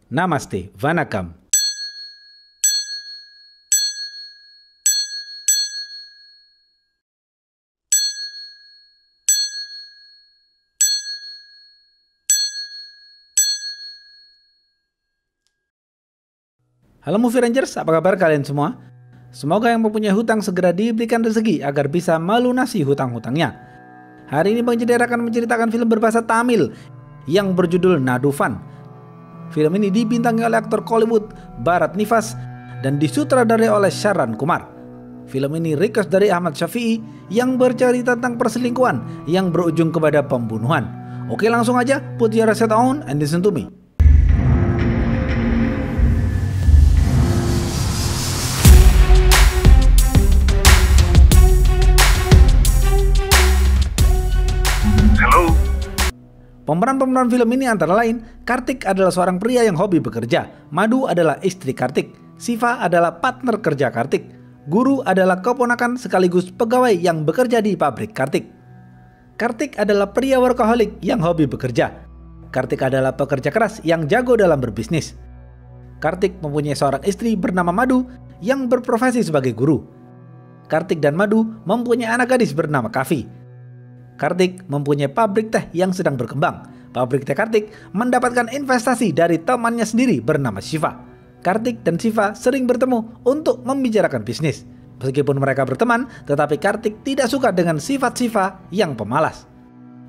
Namaste, Vanakkam. Halo Movie Rangers, apa kabar kalian semua? Semoga yang mempunyai hutang segera diberikan rezeki agar bisa melunasi hutang-hutangnya. Hari ini Bang Jeder akan menceritakan film berbahasa Tamil yang berjudul Nadufan. Film ini dibintangi oleh aktor Kollywood Bharat Nivas dan disutradarai oleh Sharan Kumar. Film ini request dari Ahmad Syafi'i yang bercerita tentang perselingkuhan yang berujung kepada pembunuhan. Oke, langsung aja, put your headset on and listen to me. Pemeran-pemeran film ini antara lain, Kartik adalah seorang pria yang hobi bekerja, Madhu adalah istri Kartik, Siva adalah partner kerja Kartik, Guru adalah keponakan sekaligus pegawai yang bekerja di pabrik Kartik. Kartik adalah pria workaholic yang hobi bekerja. Kartik adalah pekerja keras yang jago dalam berbisnis. Kartik mempunyai seorang istri bernama Madhu yang berprofesi sebagai guru. Kartik dan Madhu mempunyai anak gadis bernama Kavi. Kartik mempunyai pabrik teh yang sedang berkembang. Pabrik teh Kartik mendapatkan investasi dari temannya sendiri bernama Shiva. Kartik dan Shiva sering bertemu untuk membicarakan bisnis. Meskipun mereka berteman, tetapi Kartik tidak suka dengan sifat Shiva yang pemalas.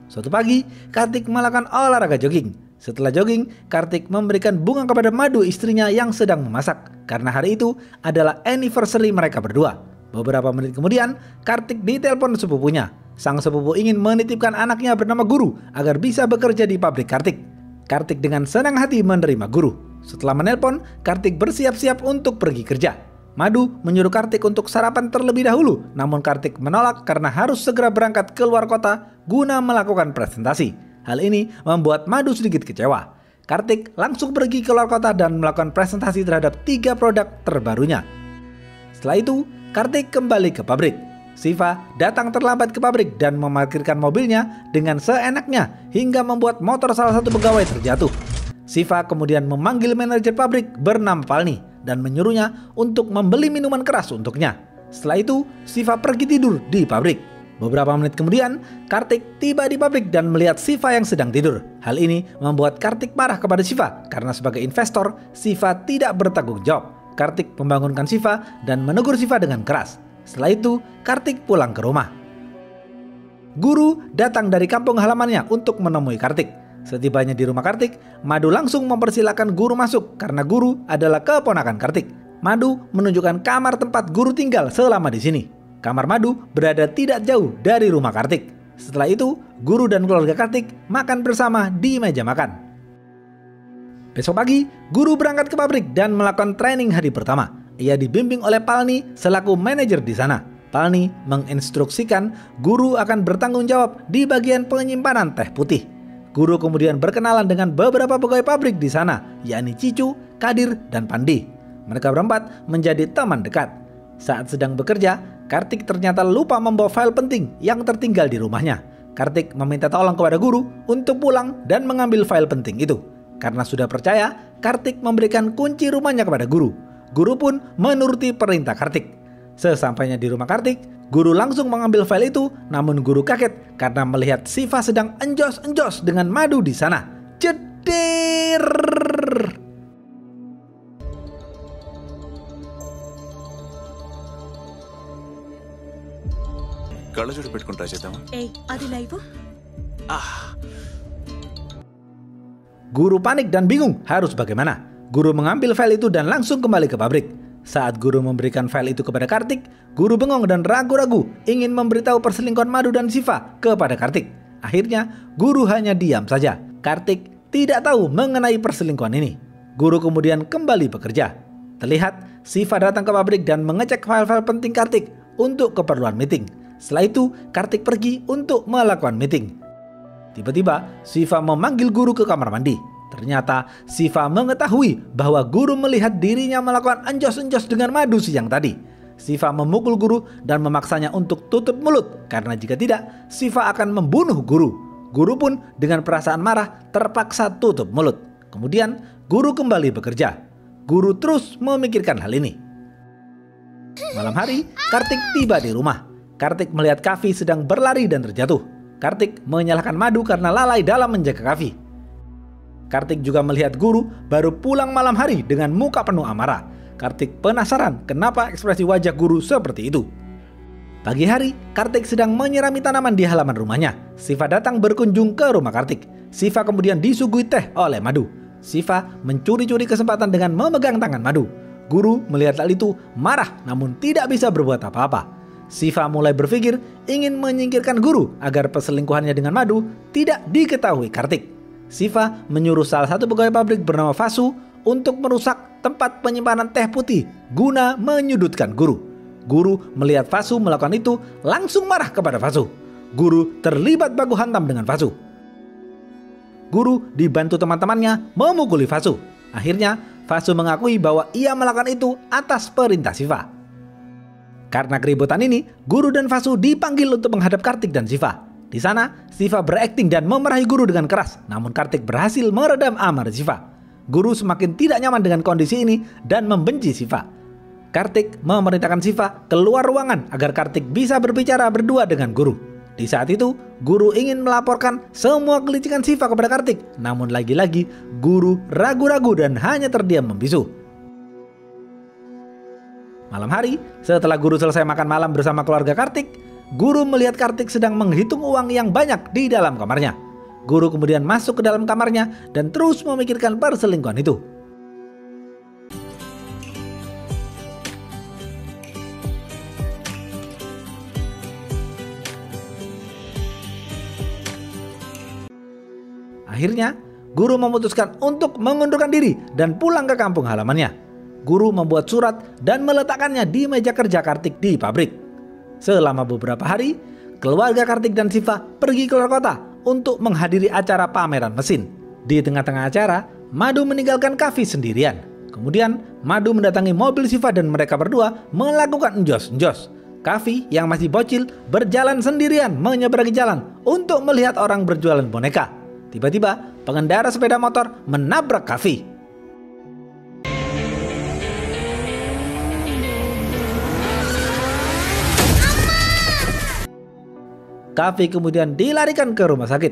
Suatu pagi, Kartik melakukan olahraga jogging. Setelah jogging, Kartik memberikan bunga kepada Madhu istrinya yang sedang memasak. Karena hari itu adalah anniversary mereka berdua. Beberapa menit kemudian, Kartik ditelepon sepupunya. Sang sepupu ingin menitipkan anaknya bernama Guru agar bisa bekerja di pabrik Kartik. Kartik dengan senang hati menerima Guru. Setelah menelpon, Kartik bersiap-siap untuk pergi kerja. Madhu menyuruh Kartik untuk sarapan terlebih dahulu, namun Kartik menolak karena harus segera berangkat ke luar kota guna melakukan presentasi. Hal ini membuat Madhu sedikit kecewa. Kartik langsung pergi ke luar kota dan melakukan presentasi terhadap 3 produk terbarunya. Setelah itu, Kartik kembali ke pabrik. Shiva datang terlambat ke pabrik dan memarkirkan mobilnya dengan seenaknya hingga membuat motor salah satu pegawai terjatuh. Shiva kemudian memanggil manajer pabrik bernama Palni dan menyuruhnya untuk membeli minuman keras untuknya. Setelah itu, Shiva pergi tidur di pabrik. Beberapa menit kemudian, Kartik tiba di pabrik dan melihat Shiva yang sedang tidur. Hal ini membuat Kartik marah kepada Shiva karena sebagai investor, Shiva tidak bertanggung jawab. Kartik membangunkan Shiva dan menegur Shiva dengan keras. Setelah itu, Kartik pulang ke rumah. Guru datang dari kampung halamannya untuk menemui Kartik. Setibanya di rumah Kartik, Madhu langsung mempersilahkan Guru masuk karena Guru adalah keponakan Kartik. Madhu menunjukkan kamar tempat Guru tinggal selama di sini. Kamar Madhu berada tidak jauh dari rumah Kartik. Setelah itu, Guru dan keluarga Kartik makan bersama di meja makan. Besok pagi, Guru berangkat ke pabrik dan melakukan training hari pertama. Ia dibimbing oleh Palni selaku manajer di sana. Palni menginstruksikan Guru akan bertanggung jawab di bagian penyimpanan teh putih. Guru kemudian berkenalan dengan beberapa pegawai pabrik di sana, yakni Cicu, Kadir, dan Pandi. Mereka berempat menjadi teman dekat. Saat sedang bekerja, Kartik ternyata lupa membawa file penting yang tertinggal di rumahnya. Kartik meminta tolong kepada Guru untuk pulang dan mengambil file penting itu. Karena sudah percaya, Kartik memberikan kunci rumahnya kepada Guru. Guru pun menuruti perintah Kartik. Sesampainya di rumah Kartik, Guru langsung mengambil file itu, namun Guru kaget karena melihat Shiva sedang enjos-enjos dengan Madhu di sana. Jeder! కళ్ళజోడు పెట్టుకుని ట్రై చేద్దామా? అది live. Guru panik dan bingung harus bagaimana. Guru mengambil file itu dan langsung kembali ke pabrik. Saat Guru memberikan file itu kepada Kartik, Guru bengong dan ragu-ragu ingin memberitahu perselingkuhan Madhu dan Shiva kepada Kartik. Akhirnya, Guru hanya diam saja. Kartik tidak tahu mengenai perselingkuhan ini. Guru kemudian kembali bekerja. Terlihat, Shiva datang ke pabrik dan mengecek file-file penting Kartik untuk keperluan meeting. Setelah itu, Kartik pergi untuk melakukan meeting. Tiba-tiba, Shiva memanggil Guru ke kamar mandi. Ternyata Siva mengetahui bahwa guru melihat dirinya melakukan enjos-enjos dengan Madu siang tadi. Siva memukul guru dan memaksanya untuk tutup mulut karena jika tidak, Siva akan membunuh guru. Guru pun dengan perasaan marah terpaksa tutup mulut. Kemudian guru kembali bekerja. Guru terus memikirkan hal ini. Malam hari, Kartik tiba di rumah. Kartik melihat Kavi sedang berlari dan terjatuh. Kartik menyalahkan Madu karena lalai dalam menjaga Kavi. Kartik juga melihat guru baru pulang malam hari dengan muka penuh amarah. Kartik penasaran kenapa ekspresi wajah guru seperti itu. Pagi hari, Kartik sedang menyirami tanaman di halaman rumahnya. Siva datang berkunjung ke rumah Kartik. Siva kemudian disuguhi teh oleh Madu. Siva mencuri-curi kesempatan dengan memegang tangan Madu. Guru melihat hal itu marah namun tidak bisa berbuat apa-apa. Siva mulai berpikir ingin menyingkirkan guru agar perselingkuhannya dengan Madu tidak diketahui Kartik. Siva menyuruh salah satu pegawai pabrik bernama Vasu untuk merusak tempat penyimpanan teh putih guna menyudutkan guru. Guru melihat Vasu melakukan itu langsung marah kepada Vasu. Guru terlibat baku hantam dengan Vasu. Guru dibantu teman-temannya memukuli Vasu. Akhirnya Vasu mengakui bahwa ia melakukan itu atas perintah Siva. Karena keributan ini, guru dan Vasu dipanggil untuk menghadap Kartik dan Siva. Di sana, Siva berakting dan memarahi guru dengan keras, namun Kartik berhasil meredam amarah Siva. Guru semakin tidak nyaman dengan kondisi ini dan membenci Siva. Kartik memerintahkan Siva keluar ruangan agar Kartik bisa berbicara berdua dengan guru. Di saat itu, guru ingin melaporkan semua kelicikan Siva kepada Kartik, namun lagi-lagi guru ragu-ragu dan hanya terdiam membisu. Malam hari, setelah guru selesai makan malam bersama keluarga Kartik, guru melihat Kartik sedang menghitung uang yang banyak di dalam kamarnya. Guru kemudian masuk ke dalam kamarnya dan terus memikirkan perselingkuhan itu. Akhirnya, guru memutuskan untuk mengundurkan diri dan pulang ke kampung halamannya. Guru membuat surat dan meletakkannya di meja kerja Kartik di pabrik. Selama beberapa hari, keluarga Kartik dan Siva pergi keluar kota untuk menghadiri acara pameran mesin. Di tengah-tengah acara, Madu meninggalkan Kavi sendirian. Kemudian, Madu mendatangi mobil Siva dan mereka berdua melakukan enjos-enjos. Kavi yang masih bocil berjalan sendirian menyeberangi jalan untuk melihat orang berjualan boneka. Tiba-tiba, pengendara sepeda motor menabrak Kavi. Kavi kemudian dilarikan ke rumah sakit.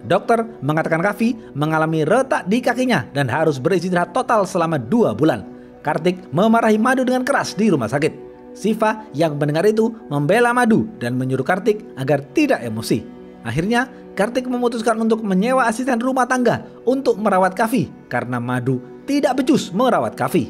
Dokter mengatakan Kavi mengalami retak di kakinya dan harus beristirahat total selama 2 bulan. Kartik memarahi Madu dengan keras di rumah sakit. Siva yang mendengar itu membela Madu dan menyuruh Kartik agar tidak emosi. Akhirnya Kartik memutuskan untuk menyewa asisten rumah tangga untuk merawat Kavi karena Madu tidak becus merawat Kavi.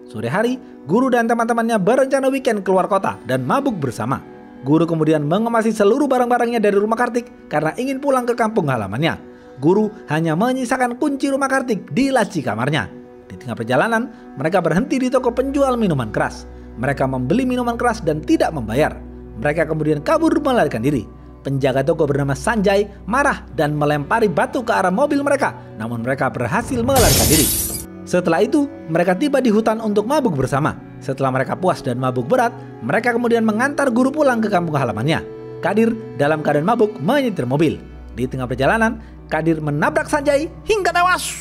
Sore hari, guru dan teman-temannya berencana weekend keluar kota dan mabuk bersama. Guru kemudian mengemasi seluruh barang-barangnya dari rumah Kartik karena ingin pulang ke kampung halamannya. Guru hanya menyisakan kunci rumah Kartik di laci kamarnya. Di tengah perjalanan, mereka berhenti di toko penjual minuman keras. Mereka membeli minuman keras dan tidak membayar. Mereka kemudian kabur melarikan diri. Penjaga toko bernama Sanjay marah dan melempari batu ke arah mobil mereka, namun mereka berhasil melarikan diri. Setelah itu, mereka tiba di hutan untuk mabuk bersama. Setelah mereka puas dan mabuk berat, mereka kemudian mengantar guru pulang ke kampung halamannya. Kadir dalam keadaan mabuk menyetir mobil. Di tengah perjalanan, Kadir menabrak Sanjay hingga tewas.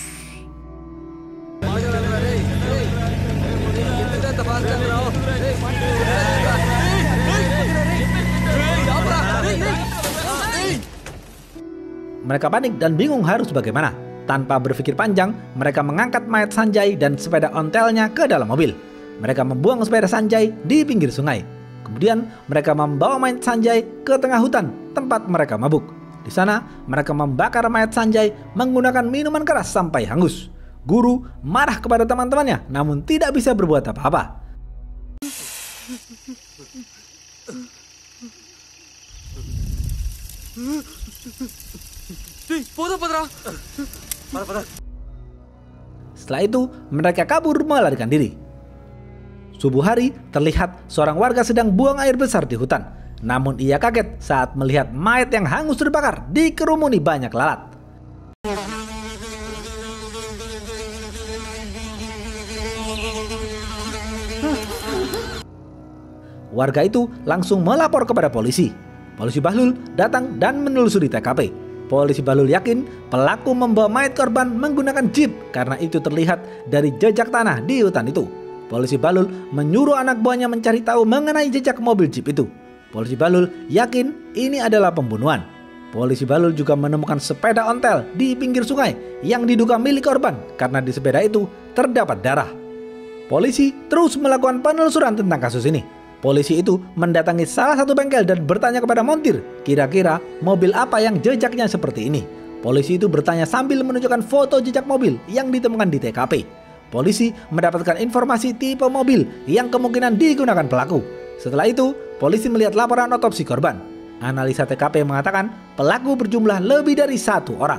Mereka panik dan bingung harus bagaimana. Tanpa berpikir panjang, mereka mengangkat mayat Sanjay dan sepeda ontelnya ke dalam mobil. Mereka membuang sepeda Sanjay di pinggir sungai. Kemudian mereka membawa mayat Sanjay ke tengah hutan tempat mereka mabuk. Di sana mereka membakar mayat Sanjay menggunakan minuman keras sampai hangus. Guru marah kepada teman-temannya namun tidak bisa berbuat apa-apa. Setelah itu mereka kabur melarikan diri. Subuh hari terlihat seorang warga sedang buang air besar di hutan. Namun ia kaget saat melihat mayat yang hangus terbakar dikerumuni banyak lalat. Warga itu langsung melapor kepada polisi. Polisi Bahlul datang dan menelusuri TKP. Polisi Bahlul yakin pelaku membawa mayat korban menggunakan jeep karena itu terlihat dari jejak tanah di hutan itu. Polisi Bahlul menyuruh anak buahnya mencari tahu mengenai jejak mobil jeep itu. Polisi Bahlul yakin ini adalah pembunuhan. Polisi Bahlul juga menemukan sepeda ontel di pinggir sungai yang diduga milik korban karena di sepeda itu terdapat darah. Polisi terus melakukan penelusuran tentang kasus ini. Polisi itu mendatangi salah satu bengkel dan bertanya kepada montir, kira-kira mobil apa yang jejaknya seperti ini. Polisi itu bertanya sambil menunjukkan foto jejak mobil yang ditemukan di TKP. Polisi mendapatkan informasi tipe mobil yang kemungkinan digunakan pelaku. Setelah itu, polisi melihat laporan otopsi korban. Analisa TKP mengatakan pelaku berjumlah lebih dari 1 orang.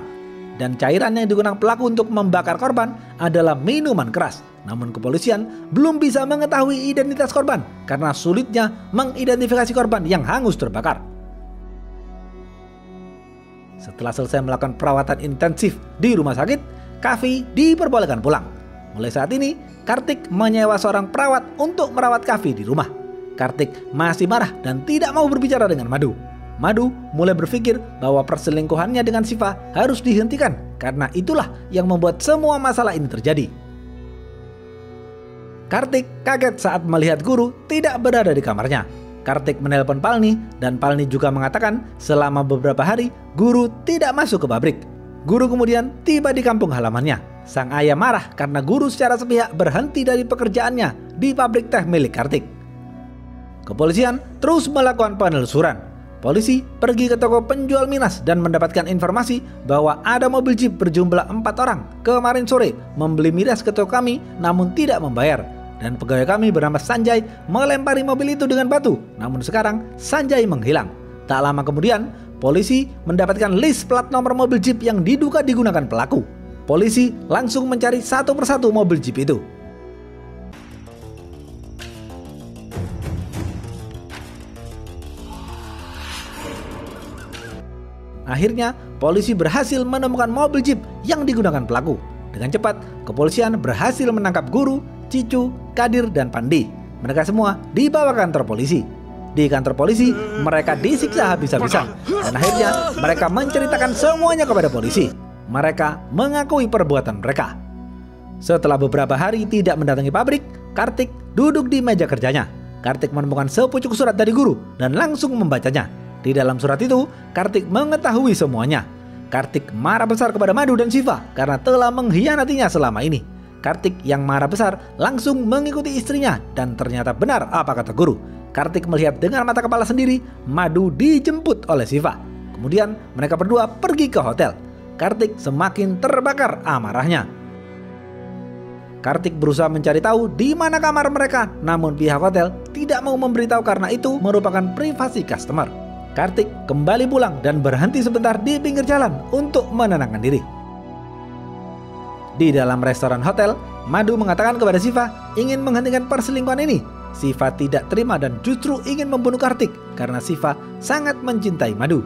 Dan cairan yang digunakan pelaku untuk membakar korban adalah minuman keras. Namun kepolisian belum bisa mengetahui identitas korban karena sulitnya mengidentifikasi korban yang hangus terbakar. Setelah selesai melakukan perawatan intensif di rumah sakit, Kavi diperbolehkan pulang. Mulai saat ini, Kartik menyewa seorang perawat untuk merawat Kavi di rumah. Kartik masih marah dan tidak mau berbicara dengan Madu. Madu mulai berpikir bahwa perselingkuhannya dengan Siva harus dihentikan karena itulah yang membuat semua masalah ini terjadi. Kartik kaget saat melihat guru tidak berada di kamarnya. Kartik menelpon Palni dan Palni juga mengatakan selama beberapa hari guru tidak masuk ke pabrik. Guru kemudian tiba di kampung halamannya. Sang ayah marah karena guru secara sepihak berhenti dari pekerjaannya di pabrik teh milik Kartik. Kepolisian terus melakukan penelusuran. Polisi pergi ke toko penjual miras dan mendapatkan informasi bahwa ada mobil jeep berjumlah 4 orang kemarin sore membeli miras ke toko kami namun tidak membayar. Dan pegawai kami bernama Sanjay melempari mobil itu dengan batu. Namun sekarang Sanjay menghilang. Tak lama kemudian, polisi mendapatkan list plat nomor mobil jeep yang diduga digunakan pelaku. Polisi langsung mencari satu persatu mobil jeep itu. Akhirnya, polisi berhasil menemukan mobil jeep yang digunakan pelaku. Dengan cepat, kepolisian berhasil menangkap Guru, Cicu, Kadir, dan Pandi. Mereka semua dibawa ke kantor polisi. Di kantor polisi, mereka disiksa habis-habisan. Dan akhirnya, mereka menceritakan semuanya kepada polisi. Mereka mengakui perbuatan mereka. Setelah beberapa hari tidak mendatangi pabrik, Kartik duduk di meja kerjanya. Kartik menemukan sepucuk surat dari Guru dan langsung membacanya. Di dalam surat itu, Kartik mengetahui semuanya. Kartik marah besar kepada Madu dan Siva karena telah mengkhianatinya selama ini. Kartik yang marah besar langsung mengikuti istrinya dan ternyata benar apa kata Guru. Kartik melihat dengan mata kepala sendiri Madu dijemput oleh Siva. Kemudian mereka berdua pergi ke hotel. Kartik semakin terbakar amarahnya. Kartik berusaha mencari tahu di mana kamar mereka, namun pihak hotel tidak mau memberitahu karena itu merupakan privasi customer. Kartik kembali pulang dan berhenti sebentar di pinggir jalan untuk menenangkan diri. Di dalam restoran hotel, Madu mengatakan kepada Siva ingin menghentikan perselingkuhan ini. Siva tidak terima dan justru ingin membunuh Kartik karena Siva sangat mencintai Madu.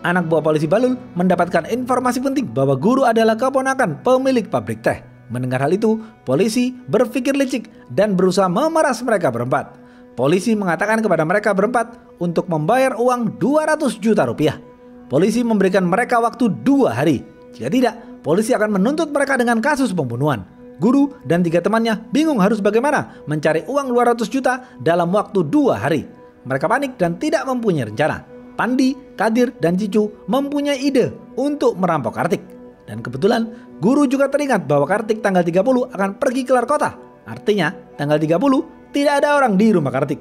Anak buah polisi Bahlul mendapatkan informasi penting bahwa Guru adalah keponakan pemilik pabrik teh. Mendengar hal itu, polisi berpikir licik dan berusaha memeras mereka berempat. Polisi mengatakan kepada mereka berempat untuk membayar uang 200 juta rupiah. Polisi memberikan mereka waktu 2 hari. Jika tidak, polisi akan menuntut mereka dengan kasus pembunuhan. Guru dan 3 temannya bingung harus bagaimana mencari uang 200 juta dalam waktu 2 hari. Mereka panik dan tidak mempunyai rencana. Pandi, Kadir, dan Cicu mempunyai ide untuk merampok Kartik. Dan kebetulan Guru juga teringat bahwa Kartik tanggal 30 akan pergi keluar kota. Artinya tanggal 30 tidak ada orang di rumah Kartik.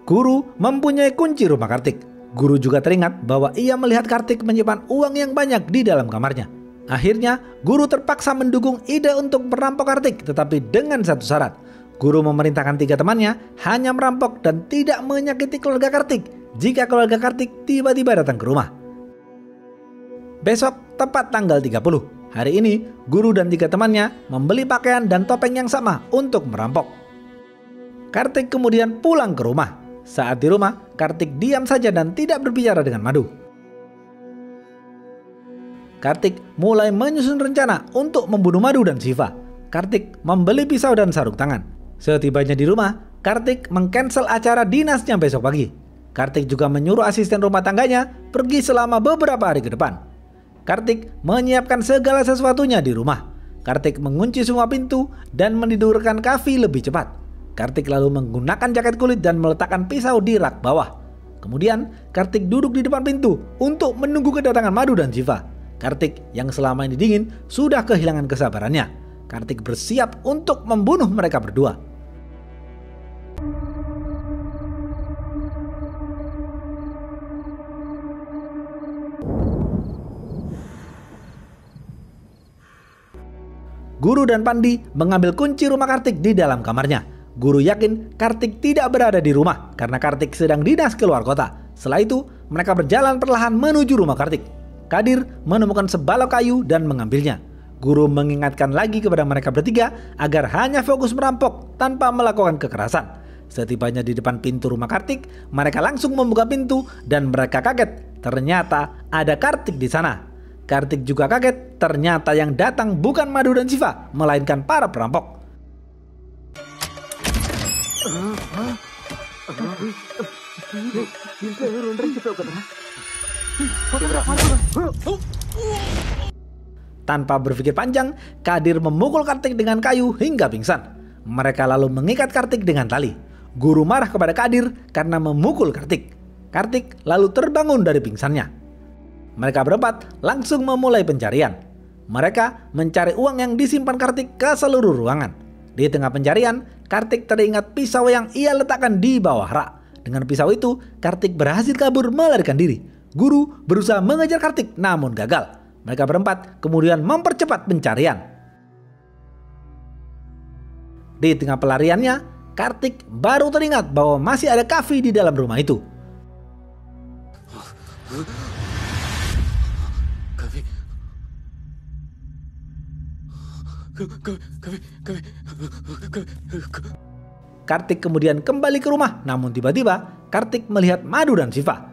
Guru mempunyai kunci rumah Kartik. Guru juga teringat bahwa ia melihat Kartik menyimpan uang yang banyak di dalam kamarnya. Akhirnya Guru terpaksa mendukung ide untuk merampok Kartik, tetapi dengan satu syarat. Guru memerintahkan 3 temannya hanya merampok dan tidak menyakiti keluarga Kartik jika keluarga Kartik tiba-tiba datang ke rumah. Besok tepat tanggal 30. Hari ini Guru dan 3 temannya membeli pakaian dan topeng yang sama untuk merampok. Kartik kemudian pulang ke rumah. Saat di rumah, Kartik diam saja dan tidak berbicara dengan Madu. Kartik mulai menyusun rencana untuk membunuh Madu dan Siva. Kartik membeli pisau dan sarung tangan. Setibanya di rumah, Kartik mengcancel acara dinasnya besok pagi. Kartik juga menyuruh asisten rumah tangganya pergi selama beberapa hari ke depan. Kartik menyiapkan segala sesuatunya di rumah. Kartik mengunci semua pintu dan menidurkan Kavi lebih cepat. Kartik lalu menggunakan jaket kulit dan meletakkan pisau di rak bawah. Kemudian Kartik duduk di depan pintu untuk menunggu kedatangan Madu dan Shiva. Kartik yang selama ini dingin sudah kehilangan kesabarannya. Kartik bersiap untuk membunuh mereka berdua. Guru dan Pandi mengambil kunci rumah Kartik di dalam kamarnya. Guru yakin Kartik tidak berada di rumah karena Kartik sedang dinas keluar kota. Setelah itu, mereka berjalan perlahan menuju rumah Kartik. Kadir menemukan sebalok kayu dan mengambilnya. Guru mengingatkan lagi kepada mereka bertiga agar hanya fokus merampok tanpa melakukan kekerasan. Setibanya di depan pintu rumah Kartik, mereka langsung membuka pintu dan mereka kaget. Ternyata ada Kartik di sana. Kartik juga kaget, ternyata yang datang bukan Madu dan Shiva, melainkan para perampok. Tanpa berpikir panjang, Kadir memukul Kartik dengan kayu hingga pingsan. Mereka lalu mengikat Kartik dengan tali. Guru marah kepada Kadir karena memukul Kartik. Kartik lalu terbangun dari pingsannya. Mereka berempat langsung memulai pencarian. Mereka mencari uang yang disimpan Kartik ke seluruh ruangan. Di tengah pencarian, Kartik teringat pisau yang ia letakkan di bawah rak. Dengan pisau itu, Kartik berhasil kabur melarikan diri. Guru berusaha mengejar Kartik namun gagal. Mereka berempat kemudian mempercepat pencarian. Di tengah pelariannya, Kartik baru teringat bahwa masih ada Kavi di dalam rumah itu. Kartik kemudian kembali ke rumah, namun tiba-tiba Kartik melihat Madu dan Shiva.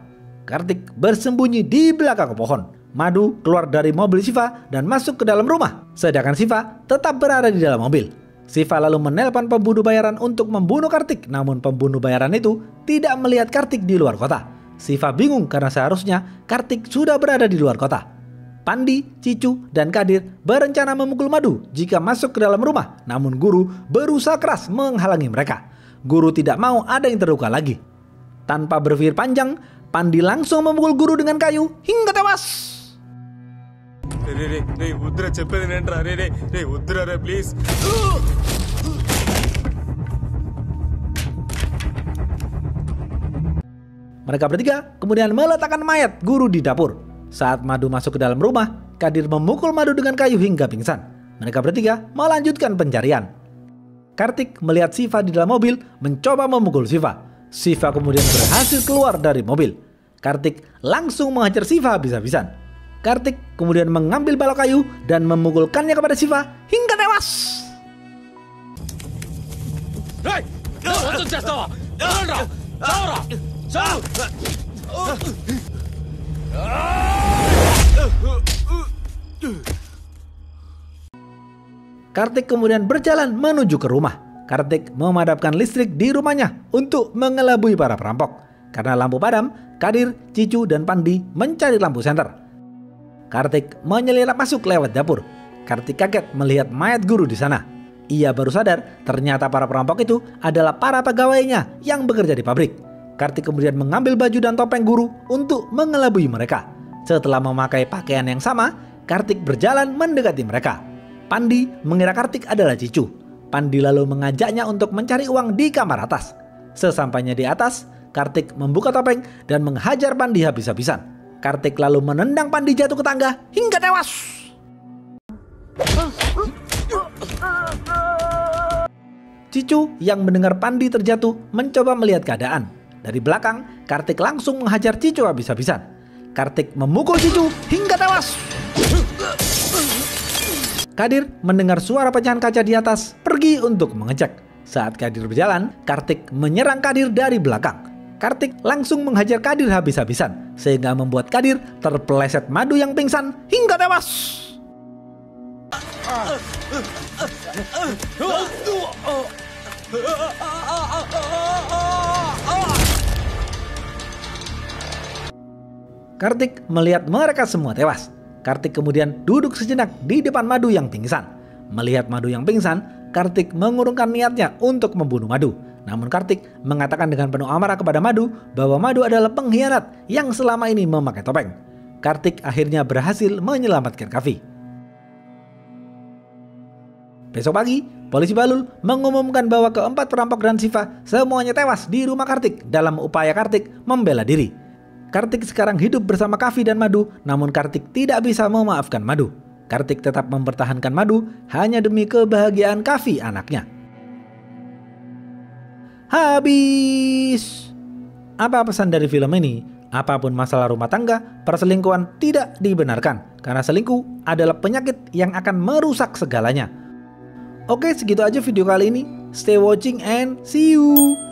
Kartik bersembunyi di belakang pohon. Madu keluar dari mobil Shiva dan masuk ke dalam rumah, sedangkan Shiva tetap berada di dalam mobil. Shiva lalu menelpon pembunuh bayaran untuk membunuh Kartik, namun pembunuh bayaran itu tidak melihat Kartik di luar kota. Shiva bingung karena seharusnya Kartik sudah berada di luar kota. Pandi, Cicu, dan Kadir berencana memukul Madu jika masuk ke dalam rumah, namun Guru berusaha keras menghalangi mereka. Guru tidak mau ada yang terluka lagi. Tanpa berpikir panjang, Pandi langsung memukul Guru dengan kayu hingga tewas. Mereka bertiga kemudian meletakkan mayat Guru di dapur. Saat Madu masuk ke dalam rumah, Kadir memukul Madu dengan kayu hingga pingsan. Mereka bertiga melanjutkan pencarian. Kartik melihat Shiva di dalam mobil mencoba memukul Shiva. Shiva kemudian berhasil keluar dari mobil. Kartik langsung menghajar Shiva habis-habisan. Kartik kemudian mengambil balok kayu dan memukulkannya kepada Shiva hingga tewas. Kartik kemudian berjalan menuju ke rumah. Kartik memadamkan listrik di rumahnya untuk mengelabui para perampok. Karena lampu padam, Kadir, Cicu, dan Pandi mencari lampu senter. Kartik menyelinap masuk lewat dapur. Kartik kaget melihat mayat Guru di sana. Ia baru sadar ternyata para perampok itu adalah para pegawainya yang bekerja di pabrik. Kartik kemudian mengambil baju dan topeng Guru untuk mengelabui mereka. Setelah memakai pakaian yang sama, Kartik berjalan mendekati mereka. Pandi mengira Kartik adalah Cicu. Pandi lalu mengajaknya untuk mencari uang di kamar atas. Sesampainya di atas, Kartik membuka topeng dan menghajar Pandi habis-habisan. Kartik lalu menendang Pandi jatuh ke tangga hingga tewas. Cicu yang mendengar Pandi terjatuh mencoba melihat keadaan. Dari belakang, Kartik langsung menghajar Cicu habis-habisan. Kartik memukul Cicu hingga tewas. Kadir mendengar suara pecahan kaca di atas, pergi untuk mengecek. Saat Kadir berjalan, Kartik menyerang Kadir dari belakang. Kartik langsung menghajar Kadir habis-habisan, sehingga membuat Kadir terpeleset Madu yang pingsan hingga tewas. Kartik melihat mereka semua tewas. Kartik kemudian duduk sejenak di depan Madu yang pingsan. Melihat Madu yang pingsan, Kartik mengurungkan niatnya untuk membunuh Madu. Namun Kartik mengatakan dengan penuh amarah kepada Madu bahwa Madu adalah pengkhianat yang selama ini memakai topeng. Kartik akhirnya berhasil menyelamatkan Kavi. Besok pagi, polisi Balul mengumumkan bahwa keempat perampok dan Siva semuanya tewas di rumah Kartik dalam upaya Kartik membela diri. Kartik sekarang hidup bersama Kavi dan Madu, namun Kartik tidak bisa memaafkan Madu. Kartik tetap mempertahankan Madu hanya demi kebahagiaan Kavi anaknya. Habis. Apa pesan dari film ini? Apapun masalah rumah tangga, perselingkuhan tidak dibenarkan karena selingkuh adalah penyakit yang akan merusak segalanya. Oke, segitu aja video kali ini. Stay watching and see you.